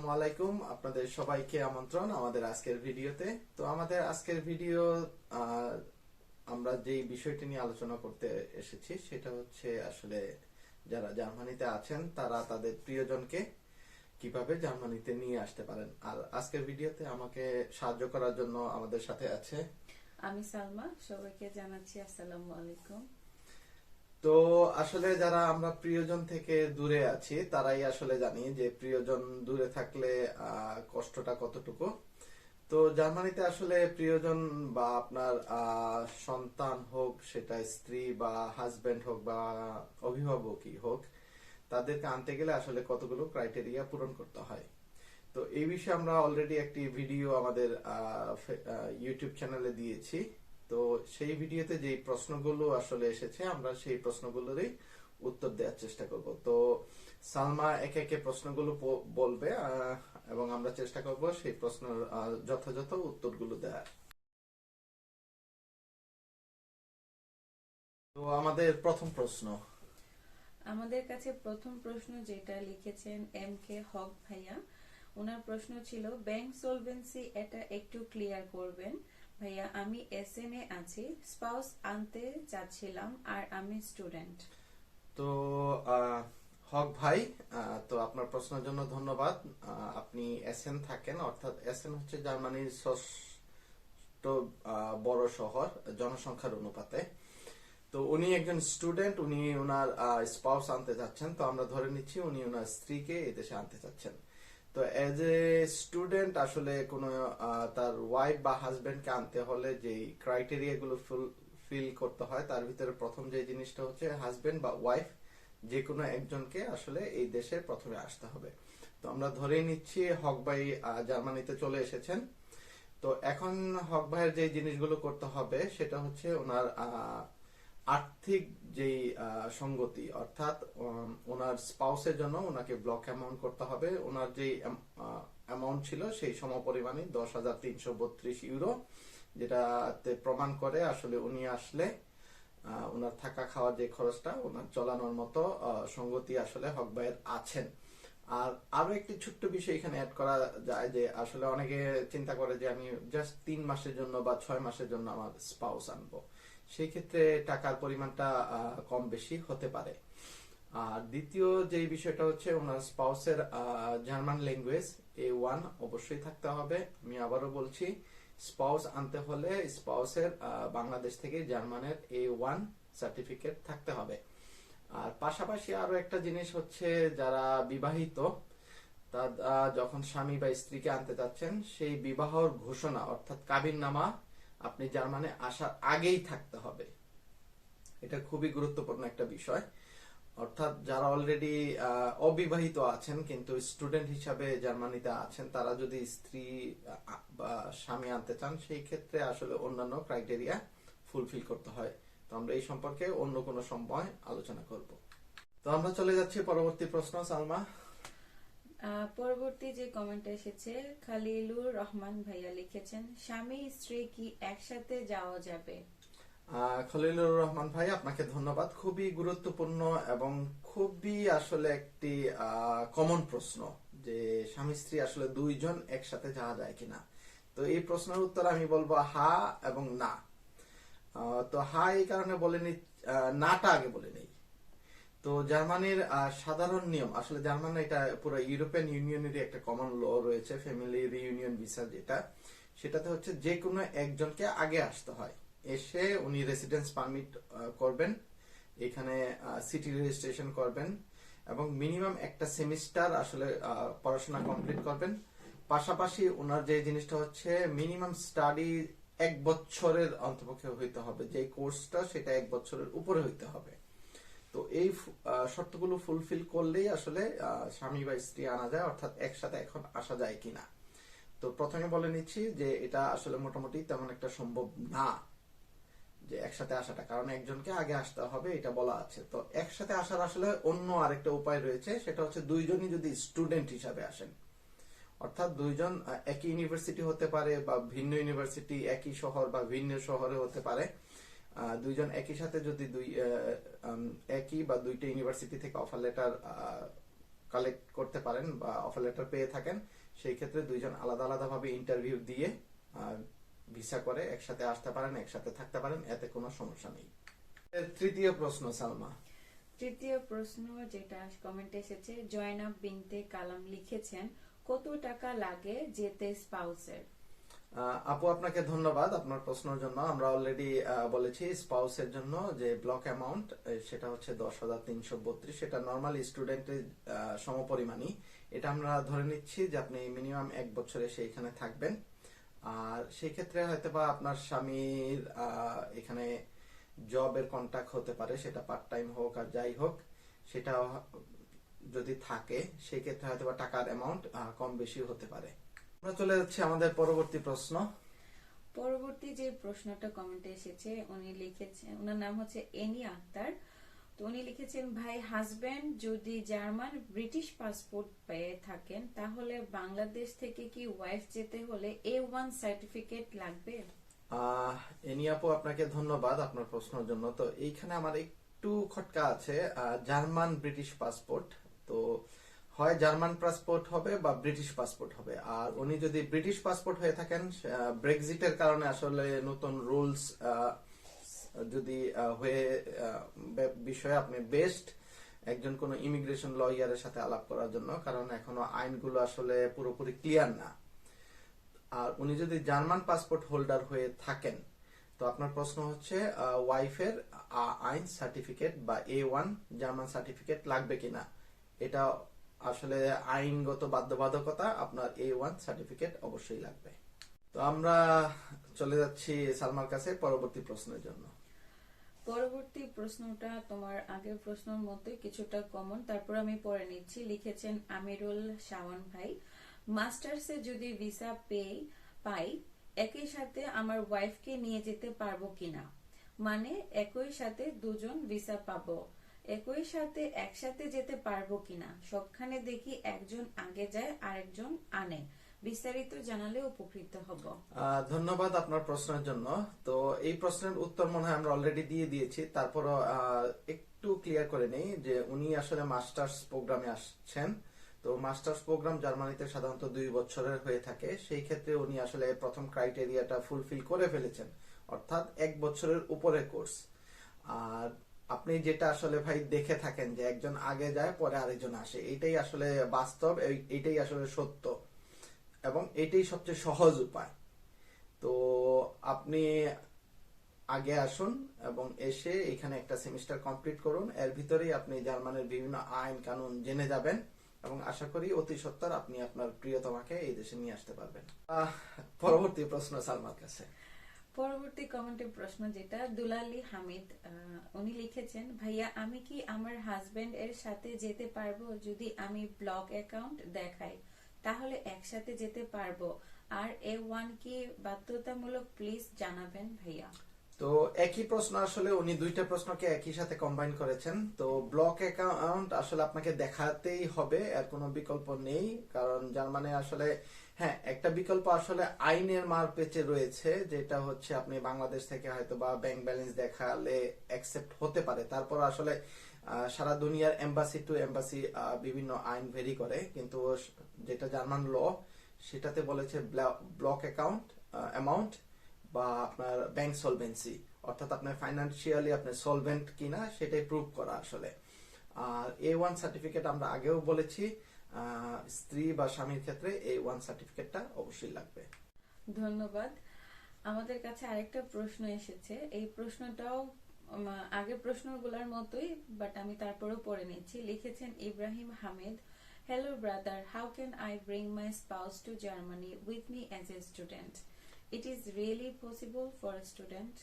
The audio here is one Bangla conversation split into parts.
আসসালামু আলাইকুম, আপনাদের সবাইকে আমন্ত্রণ আমাদের আজকের ভিডিওতে। তো আমাদের আজকের ভিডিও আমরা যে বিষয়টি নিয়ে আলোচনা করতে এসেছি সেটা হচ্ছে আসলে যারা জার্মানিতে আছেন তারা তাদের প্রিয়জনকে কিভাবে জার্মানিতে নিয়ে আসতে পারেন। আর আজকের ভিডিওতে আমাকে সাহায্য করার জন্য আমাদের সাথে আছে আমি সালমা। সবাইকে জানাচ্ছি আসসালামু আলাইকুম। তো আসলে যারা আমরা প্রিয়জন থেকে দূরে আছি তারাই আসলে জানি যে প্রিয়জন দূরে থাকলে কষ্টটা কতটুকু। তো জার্মানিতে আসলে প্রিয়জন বা আপনার সন্তান হোক, সেটা স্ত্রী বা হাজবেন্ড হোক বা অভিভাবকই হোক, তাদেরকে আনতে গেলে আসলে কতগুলো ক্রাইটেরিয়া পূরণ করতে হয়। তো এই বিষয়ে আমরা অলরেডি একটি ভিডিও আমাদের ইউটিউব চ্যানেলে দিয়েছি। তো সেই ভিডিওতে যে প্রশ্নগুলো আসলে এসেছে আমরা সেই প্রশ্নগুলোরই উত্তর দেওয়ার চেষ্টা করব। তো সালমা একে একে প্রশ্নগুলো বলবে এবং আমরা চেষ্টা করব সেই প্রশ্নের যথাযথ উত্তরগুলো দেওয়ার। তো আমাদের প্রথম প্রশ্ন, আমাদের কাছে প্রথম প্রশ্ন যেটা লিখেছেন এম কে হক ভাইয়া, ওনার প্রশ্ন ছিল ব্যাংক সলভেন্সি, এটা একটু ক্লিয়ার করবেন ভাইয়া। আমি এসএন এ আছি, স্পাউস আনতে চাচ্ছিলাম আর আমি স্টুডেন্ট। তো হক ভাই, তো আপনার প্রশ্নের জন্য ধন্যবাদ। আপনি এসেন থাকেন, অর্থাৎ এসেন হচ্ছে জার্মানির ষষ্ঠ বড় শহর জনসংখ্যার অনুপাতে। তো উনি একজন স্টুডেন্ট, উনি ওনার স্পাউস আনতে চাচ্ছেন। তো আমরা ধরে নিচ্ছি উনি ওনার স্ত্রীকে এই দেশে আনতে চাচ্ছেন। তো এজ এ স্টুডেন্ট আসলে কোনো তার ওয়াইফ বা হাজবেন্ডকে আনতে হলে যে ক্রাইটেরিয়া গুলো ফুলফিল করতে হয় তার ভিতরে প্রথম যে জিনিসটা হচ্ছে হাজবেন্ড বা ওয়াইফ যে কোনো একজনকে আসলে এই দেশে প্রথমে আসতে হবে। তো আমরা ধরেই নিচ্ছি হক ভাই জার্মানিতে চলে এসেছেন। তো এখন হক ভাইয়ের যে জিনিসগুলো করতে হবে সেটা হচ্ছে ওনার আর্থিক যেই সঙ্গতি, অর্থাৎ ওনার স্পাউসের জন্য ওনাকে ব্লক অ্যামাউন্ট করতে হবে। ওনার যে অ্যামাউন্ট ছিল সেই সমপরিমাণে 10,332 ইউরো, যেটাতে প্রমাণ করে আসলে উনি আসলে ওনার থাকা খাওয়ার যে খরচটা ওনার চলানোর মতো সঙ্গতি আসলে হক ভাইয়ের আছেন। আর আরো একটি ছোট্ট বিষয় এখানে অ্যাড করা যায় যে আসলে অনেকে চিন্তা করে যে আমি জাস্ট 3 মাসের জন্য বা 6 মাসের জন্য আমার স্পাউস আনবো, সেই ক্ষেত্রে টাকার পরিমাণটা কম বেশি হতে পারে। আর দ্বিতীয় যে বিষয়টা হচ্ছে ওনার স্পাউসের জার্মান ল্যাঙ্গুয়েজ A1 অবশ্যই থাকতে হবে। আমি আবারও বলছি, স্পাউস আনতে হলে স্পাউসের বাংলাদেশ থেকে জার্মানের A1 সার্টিফিকেট থাকতে হবে। আর পাশাপাশি আরো একটা জিনিস হচ্ছে যারা বিবাহিত, তারা যখন স্বামী বা স্ত্রীকে আনতে যাচ্ছেন সেই বিবাহর ঘোষণা অর্থাৎ কাবিননামা আপনি জার্মানে আসার আগেই থাকতে হবে। এটা খুবই গুরুত্বপূর্ণ একটা বিষয়। অর্থাৎ যারা অলরেডি অবিবাহিত আছেন কিন্তু স্টুডেন্ট হিসাবে জার্মানিতে আছেন, তারা যদি স্ত্রী বা স্বামী আনতে চান সেই ক্ষেত্রে আসলে অন্যান্য ক্রাইটেরিয়া ফুলফিল করতে হয়। তো আমরা এই সম্পর্কে অন্য কোনো সময় আলোচনা করব। তো আমরা চলে যাচ্ছি পরবর্তী প্রশ্ন, সালমা। পরবর্তী যে কমেন্ট এসেছে খালিলুর রহমান ভাইয়া লিখেছেন, স্বামী স্ত্রী কি একসাথে যাওয়া যাবে? খলিলুর রহমান ভাই, আপনাকে ধন্যবাদ। খুবই গুরুত্বপূর্ণ এবং খুবই আসলে একটি কমন প্রশ্ন যে স্বামী স্ত্রী আসলে দুইজন একসাথে যাওয়া যায় কিনা। তো এই প্রশ্নের উত্তর আমি বলবো হা এবং না। তো হা এই কারণে বলেনি, নাটা আগে বলে নেই। তো জার্মানির সাধারণ নিয়ম, আসলে জার্মান এটা পুরো ইউরোপিয়ান ইউনিয়নেরই একটা কমন ল রয়েছে, ফ্যামিলি রিইউনিয়ন ভিসা যেটা, সেটাতে হচ্ছে যে কোনো একজনকে আগে আসতে হয়। এসে উনি রেসিডেন্স পারমিট করবেন, এখানে সিটি রেজিস্ট্রেশন করবেন এবং মিনিমাম একটা সেমিস্টার আসলে পড়াশোনা কমপ্লিট করবেন। পাশাপাশি ওনার যে জিনিসটা হচ্ছে মিনিমাম স্টাডি 1 বছরের অন্তপক্ষে হইতে হবে, যে কোর্সটা সেটা 1 বছরের উপরে হইতে হবে। তো এই শর্তগুলো ফুলফিল করলেই আসলে স্বামী বা স্ত্রী আনা যায়, অর্থাৎ একসাথে এখন আসা যায় কিনা। তো প্রথমে বলে নিচ্ছি যে এটা আসলে মোটামুটি তেমন একটা সম্ভব না যে একসাথে আসাটা, কারণ একজনকে আগে আসতে হবে এটা বলা আছে। তো একসাথে আসার আসলে অন্য আরেকটা উপায় রয়েছে, সেটা হচ্ছে দুইজনই যদি স্টুডেন্ট হিসাবে আসেন, অর্থাৎ দুইজন একই ইউনিভার্সিটি হতে পারে বা ভিন্ন ইউনিভার্সিটি, একই শহর বা ভিন্ন শহরে হতে পারে। দুইজন একই সাথে যদি একই বা দুইটা ইউনিভার্সিটি থেকে অফার লেটার কালেক্ট করতে পারেন বা অফার লেটার পেয়ে থাকেন, সেই ক্ষেত্রে দুইজন আলাদা আলাদাভাবে ইন্টারভিউ দিয়ে ভিসা করে একসাথে আসতে পারেন, একসাথে থাকতে পারেন, এতে কোনো সমস্যা নেই। তৃতীয় প্রশ্ন সালমা। তৃতীয় প্রশ্ন যেটা কমেন্টে এসেছে, জয়নাব বিনতে কালাম লিখেছেন, কত টাকা লাগে যেতে স্পাউসের? আপু আপনাকে ধন্যবাদ আপনার প্রশ্নের জন্য। আমরা অলরেডি বলেছি স্পাউসের জন্য যে ব্লক অ্যামাউন্ট সেটা হচ্ছে 10,332, সেটা নর্মাল স্টুডেন্টের সমপরিমাণই। এটা আমরা ধরে নিচ্ছি যে আপনি মিনিমাম 1 বছর এসে এখানে থাকবেন। আর সেই ক্ষেত্রে হয়তোবা আপনার স্বামীর এখানে জবের কন্ট্যাক্ট হতে পারে, সেটা পার্ট টাইম হোক আর যাই হোক, সেটা যদি থাকে সেই ক্ষেত্রে হয়তোবা টাকার অ্যামাউন্ট কম বেশি হতে পারে। আমরা চলে যাচ্ছি আমাদের পরবর্তী প্রশ্ন। পরবর্তী যে প্রশ্নটা কমেন্টে এসেছে, উনি লিখেছেন, ওনার নাম হচ্ছে এনি আক্তার। তো উনি লিখেছেন, ভাই হাজবেন্ড যদি জার্মান ব্রিটিশ পাসপোর্ট পেয়ে থাকেন তাহলে বাংলাদেশ থেকে কি ওয়াইফ যেতে হলে A1 সার্টিফিকেট লাগবে? এনি আপু আপনাকে ধন্যবাদ আপনার প্রশ্নের জন্য। তো এইখানে আমার একটু খটকা আছে। জার্মান ব্রিটিশ পাসপোর্ট, তো হয় জার্মান পাসপোর্ট হবে বা ব্রিটিশ পাসপোর্ট হবে। আর উনি যদি ব্রিটিশ পাসপোর্ট হয়ে থাকেন, ব্রেক্সিটের কারণে আসলে নতুন রুলস যদি হয়ে বিষয়ে আপনি বেস্ট একজন কোন ইমিগ্রেশন লয়ারের সাথে আলাপ করার জন্য, কারণ এখনো আইনগুলো আসলে পুরোপুরি ক্লিয়ার না। আর উনি যদি জার্মান পাসপোর্ট হোল্ডার হয়ে থাকেন, তো আপনার প্রশ্ন হচ্ছে ওয়াইফের আইন সার্টিফিকেট বা A1 জার্মান সার্টিফিকেট লাগবে কিনা। এটা আসলে আইনগত বাধ্যবাধকতা, আপনার A1 সার্টিফিকেট অবশ্যই লাগবে। তো আমরা চলে যাচ্ছি সালমার কাছে পরবর্তী প্রশ্নের জন্য। পরবর্তী প্রশ্নটা তোমার আগের প্রশ্নের মতোই কিছুটা কমন, তারপর আমি পড়ে নিচ্ছি। লিখেছেন আমিরুল শাওন ভাই, মাস্টার্সে যদি ভিসা পাই একই সাথে আমার ওয়াইফকে নিয়ে যেতে পারবো কিনা, মানে একই সাথে দুজন ভিসা পাবো, একই সাথে একসাথে যেতে পারবো কিনা, সবখানে দেখি একজন আগে যায় আরেকজন আনে, বিস্তারিত জানালে উপকৃত হব। ধন্যবাদ আপনার প্রশ্নের জন্য। তো এই প্রশ্নের উত্তর মনে হয় আমরা অলরেডি দিয়ে দিয়েছি, তারপরও একটু ক্লিয়ার করে নেই যে উনি আসলে মাস্টার্স প্রোগ্রামে আসছেন। তো মাস্টার্স প্রোগ্রাম জার্মানিতে সাধারণত 2 বছরের হয়ে থাকে। সেই ক্ষেত্রে উনি আসলে প্রথম ক্রাইটেরিয়াটা ফুলফিল করে ফেলেছেন, অর্থাৎ 1 বছরের উপরে কোর্স। আর আপনি যেটা আসলে ভাই দেখে থাকেন যে একজন আগে যায় পরে আরেকজন আসে, এটাই আসলে বাস্তব, এটাই আসলে সত্য এবং এটাই সবচেয়ে সহজ উপায়। তো আপনি আগে আসুন এবং এসে এখানে একটা সেমিস্টার কমপ্লিট করুন, এর ভিতরেই আপনি জার্মানের বিভিন্ন আইন কানুন জেনে যাবেন এবং আশা করি অতি সত্বর আপনি আপনার প্রিয়তমাকে এই দেশে নিয়ে আসতে পারবেন। পরবর্তী প্রশ্ন সালমার কাছে। পরবর্তী কমেন্টের প্রশ্ন যেটা, দুলালী হামিদ উনি লিখেছেন, ভাইয়া আমি কি আমার হাজবেন্ড এর সাথে যেতে পারবো যদি আমি ব্লক অ্যাকাউন্ট দেখাই, তাহলে একসাথে যেতে পারবো? আর A1 কি বাধ্যতামূলক, প্লিজ জানাবেন ভাইয়া। তো একই প্রশ্ন, আসলে উনি দুইটা প্রশ্নকে একই সাথে কম্বাইন করেছেন। তো ব্লক অ্যাকাউন্ট আসলে আপনাকে দেখাতেই হবে, এর কোনো বিকল্প নেই। কারণ জার্মানে আসলে হ্যাঁ একটা বিকল্প আসলে আইনের মারপেচে রয়েছে, যেটা হচ্ছে আপনি বাংলাদেশ থেকে হয়তো বা ব্যাংক ব্যালেন্স দেখালে অ্যাকসেপ্ট হতে পারে। তারপর আসলে সারা দুনিয়ার এম্বাসি টু এম্বাসি বিভিন্ন আইন ভেরি করে, কিন্তু যেটা জার্মান ল সেটাতে বলেছে ব্লক অ্যাকাউন্ট অ্যামাউন্ট বা আপনার ব্যাংক সলভেন্সি, অর্থাৎ আপনার ফাইন্যান্সিয়ালি আপনি সলভেন্ট কিনা সেটাই প্রুভ করা আসলে। আর A1 সার্টিফিকেট আমরা আগেও বলেছি, স্ত্রী বা স্বামীর ক্ষেত্রে A1 সার্টিফিকেটটা অবশ্যই লাগবে। ধন্যবাদ। আমাদের কাছে আরেকটা প্রশ্ন এসেছে, এই প্রশ্নটাও আগের প্রশ্নগুলোর মতোই, বাট আমি তারপরেও পড়ে নিচ্ছি। লিখেছেন Ibrahim Hamid, hello brother, how can I bring my spouse two Germany with me as a student? It is really possible for a student?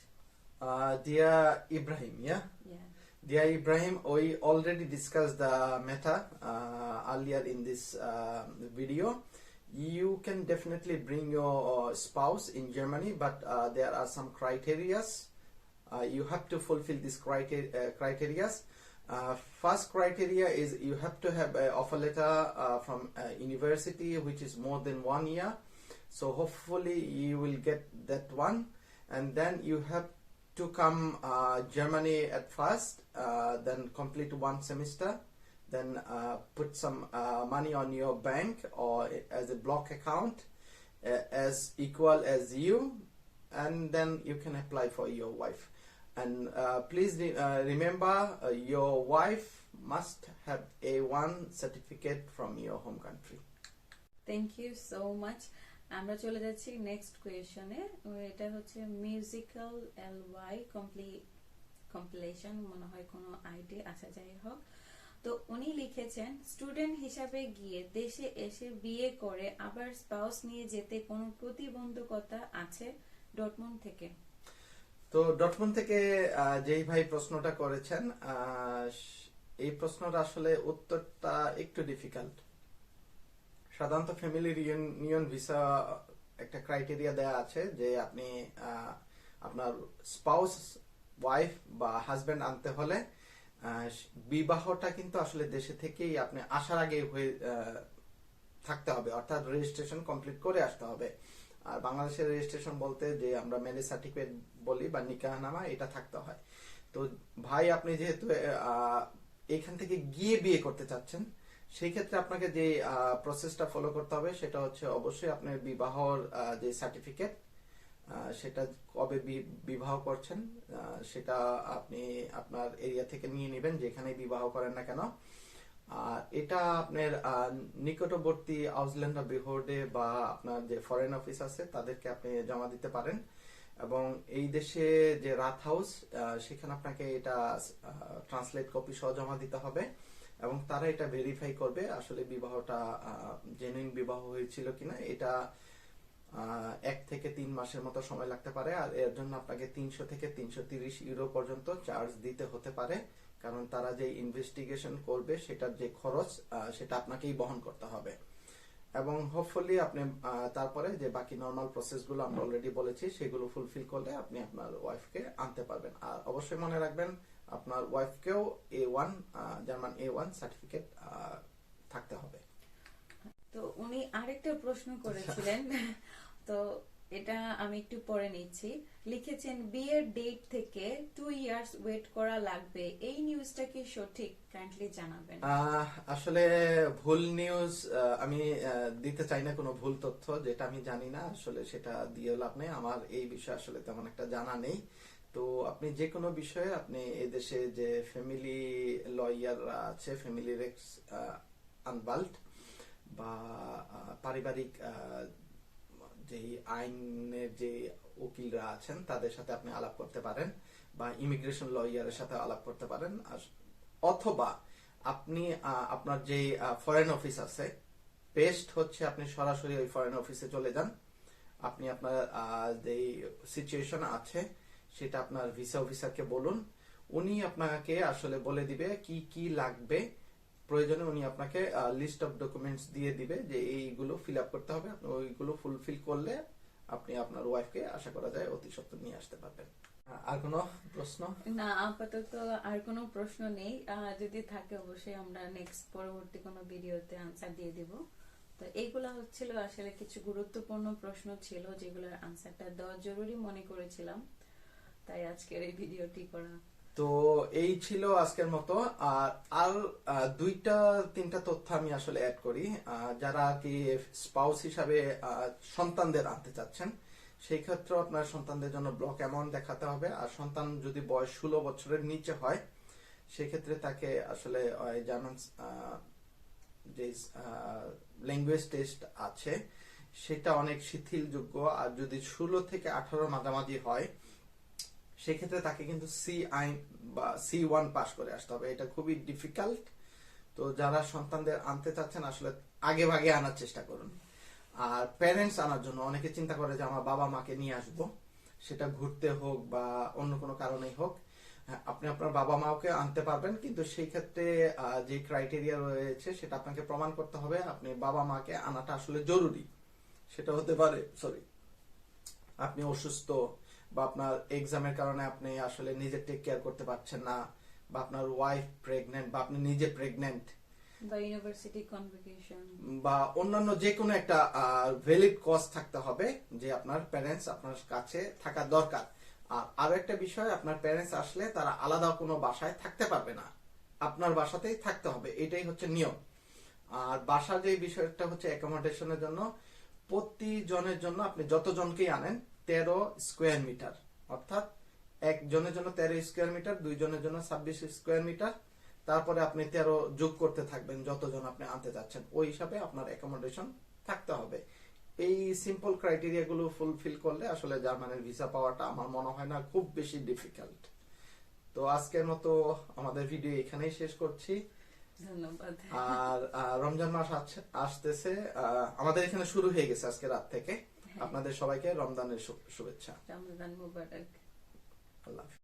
Dear Ibrahim, yeah? Yeah. Dear Ibrahim, we already discussed the matter earlier in this video. You can definitely bring your spouse in Germany, but there are some criterias. You have to fulfill these criteria. First criteria is you have to have an offer letter from a university which is more than 1 year. So hopefully you will get that one, and then you have to come Germany at first, then complete 1 semester, then put some money on your bank or as a block account as equal as you, and then you can apply for your wife. And please remember, your wife must have A1 certificate from your home country. Thank you so much. আমরা চলে যাচ্ছি নেক্সট কোয়েশনে। এটা হচ্ছে মিউজিক্যাল LY কম্পিলেশন, মনে হয় কোনো আইডি। আচ্ছা, যাই হোক, তো উনি লিখেছেন স্টুডেন্ট হিসাবে গিয়ে দেশে এসে বিয়ে করে আবার স্পাউস নিয়ে যেতে কোনো প্রতিবন্ধকতা আছে? ডটমুন্ড থেকে। তো ডটমুন্ড থেকে যেই ভাই প্রশ্নটা করেছেন, এই প্রশ্নটা আসলে উত্তরটা একটু ডিফিকাল্ট। সাধারণত ফ্যামিলি রিউনিয়ন ভিসা একটা ক্রাইটেরিয়া দেয়া আছে যে আপনি আপনার স্পাউস, ওয়াইফ বা হাজবেন্ড আনতে হলে বিবাহটা কিন্তু আসলে দেশে থেকেই আপনি আসার আগে হয়ে থাকতে হবে, অর্থাৎ রেজিস্ট্রেশন কমপ্লিট করে আসতে হবে। আর বাংলাদেশের রেজিস্ট্রেশন বলতে যে আমরা ম্যারেজ সার্টিফিকেট বলি বা নিকাহনামা, এটা থাকতে হয়। তো ভাই, আপনি যেহেতু এইখান থেকে গিয়ে বিয়ে করতে চাচ্ছেন, সেই ক্ষেত্রে আপনাকে যে প্রসেসটা ফলো করতে হবে সেটা হচ্ছে অবশ্যই আপনার বিবাহর যে সার্টিফিকেট, সেটা কবে বিবাহ করছেন সেটা আপনি আপনার এরিয়া থেকে নিয়ে নেবেন, যেখানে বিবাহ করেন না কেন। আর এটা আপনার নিকটবর্তী আউসল্যান্ড বিহোর্ডে বা আপনার যে ফরেন অফিস আছে তাদেরকে আপনি জমা দিতে পারেন। এবং এই দেশে যে রাত হাউস, সেখানে আপনাকে এটা ট্রান্সলেট কপি সহ জমা দিতে হবে, এবং তারা এটা ভেরিফাই করবে আসলে বিবাহটা জেনুইন বিবাহ হয়েছিল কিনা। এটা 1 থেকে 3 মাসের মতো সময় লাগতে পারে, আর এর জন্য আপনাকে 300 থেকে 330 ইউরো পর্যন্ত চার্জ দিতে হতে পারে, কারণ তারা যে ইনভেস্টিগেশন করবে সেটার যে খরচ সেটা আপনাকেই বহন করতে হবে। এবং হোপফুলি আপনি তারপরে যে বাকি নর্মাল প্রসেসগুলো আমরা অলরেডি বলেছি সেগুলো ফুলফিল করলে আপনি আপনার ওয়াইফকে আনতে পারবেন। আর অবশ্যই মনে রাখবেন আপনার ওয়াইফকেও A1 জার্মান A1 সার্টিফিকেট থাকতে হবে। তো উনি আরেকটা প্রশ্ন করেছিলেন, তো এটা আমি একটু পরে নিচ্ছি। লিখেছেন বিয়ের ডেট থেকে 2 ইয়ার্স ওয়েট করা লাগবে, এই নিউজটা কি সঠিক? কাইন্ডলি জানাবেন। আসলে ভুল নিউজ আমি দিতে চাই না, কোনো ভুল তথ্য যেটা আমি জানি না আসলে সেটা দিয়ে লাভ নেই। আমার এই বিষয়ে আসলে তেমন একটা জানা নেই। তো আপনি যে কোনো বিষয়ে আপনি এদেশে যে ফ্যামিলি লয়াররা আছে, ফ্যামিলি রেক্স আনবাল্ট বা পারিবারিক যে আইনের যে উকিলরা আছেন তাদের সাথে আপনি আলাপ করতে পারেন, বা ইমিগ্রেশন লয়ারের সাথে আলাপ করতে পারেন, অথবা আপনি আপনার যে ফরেন অফিস আছে, বেস্ট হচ্ছে আপনি সরাসরি ওই ফরেন অফিসে চলে যান। আপনি আপনার যে সিচুয়েশন আছে সেটা আপনার ভিসা অফিসারকে বলুন, উনি আপনাকে আসলে বলে দিবে কি কি লাগবে। প্রয়োজনে উনি আপনাকে লিস্ট অফ ডকুমেন্টস দিয়ে দিবে যে এইগুলো ফিল আপ করতে হবে। আপনি ওইগুলো ফুলফিল করলে আপনি আপনার ওয়াইফকে আশা করা যায় অতি সত্বর নিয়ে আসতে পারবেন। আর কোনো প্রশ্ন? না, আপাতত আর কোনো প্রশ্ন নেই। যদি থাকে অবশ্যই আমরা নেক্সট পরবর্তী কোনো ভিডিওতে আনসার দিয়ে দিব। তো এইগুলা হচ্ছিল আসলে কিছু গুরুত্বপূর্ণ প্রশ্ন ছিল যেগুলোর আনসারটা দেওয়া জরুরি মনে করেছিলাম, তাই আজকের এই ভিডিওটি করা। তো এই ছিল আজকের মতো। আর 2-3টা তথ্য আমি আসলে অ্যাড করি। যারা আর কি স্পাউস হিসাবে সন্তানদের আনতে চাচ্ছেন, সেই ক্ষেত্রে আপনার সন্তানদের জন্য ব্লক অ্যামাউন্ট দেখাতে হবে। আর সন্তান যদি বয়স 16 বছরের নিচে হয়, সেক্ষেত্রে তাকে আসলে জার্মান যে ল্যাঙ্গুয়েজ টেস্ট আছে সেটা অনেক শিথিলযোগ্য। আর যদি 16 থেকে 18 মাঝামাঝি হয়, সেক্ষেত্রে তাকে কিন্তু C1 বা C1 পাস করে আসতে হবে। এটা খুবই ডিফিকাল্ট। তো যারা সন্তানদের আনতে চাচ্ছেন আসলে আগে ভাগে আনার চেষ্টা করুন। আর প্যারেন্টস আনার জন্য অনেকে চিন্তা করে যে আমার বাবা মাকে নিয়ে আসবো, সেটা ঘুরতে হোক বা অন্য কোনো কারণেই হোক। আপনি আপনার বাবা মাকে আনতে পারবেন, কিন্তু সেই ক্ষেত্রে যে ক্রাইটেরিয়া রয়েছে সেটা আপনাকে প্রমাণ করতে হবে আপনি বাবা মাকে আনাটা আসলে জরুরি। সেটা হতে পারে আপনি অসুস্থ, বা আপনার এক্সামের কারণে আপনি আসলে নিজে টেক কেয়ার করতে পারছেন না, বা আপনার ওয়াইফ প্রেগনেন্ট, বা আপনি নিজে প্রেগনেন্ট, বা ইউনিভার্সিটি কনভোকেশন, বা অন্যান্য যে কোনো একটা ভ্যালিড কজ থাকতে হবে যে আপনার প্যারেন্টস আপনার কাছে থাকা দরকার। আর আরো একটা বিষয়, আপনার প্যারেন্টস আসলে তারা আলাদা কোনো বাসায় থাকতে পারবে না, আপনার বাসাতেই থাকতে হবে, এটাই হচ্ছে নিয়ম। আর বাসা যে বিষয়টা হচ্ছে অ্যাকোমোডেশনের জন্য, প্রতিজনের জন্য আপনি যতজনকেই আনেন 13 স্কোয়ার মিটার, অর্থাৎ একজনের জন্য 13 স্কোয়ার মিটার, দুইজনের জন্য 26 স্কোয়ার মিটার, তারপরে আপনি 13 যোগ করতে থাকবেন যতজন আপনি আনতে যাচ্ছেন, ওই হিসাবে আপনার অ্যাকোমোডেশন থাকতে হবে। এই সিম্পল ক্রাইটেরিয়া গুলো ফুলফিল করলে আসলে জার্মানির ভিসা পাওয়াটা আমার মনে হয় না খুব বেশি ডিফিকাল্ট। তো আজকের মতো আমাদের ভিডিও এখানেই শেষ করছি। ধন্যবাদ। আর রমজান মাস আসতেছে, আমাদের এখানে শুরু হয়ে গেছে আজকে রাত থেকে। আপনাদের সবাইকে রমজানের শুভেচ্ছা। রমজান মুবারক। আল্লাহ হাফেজ।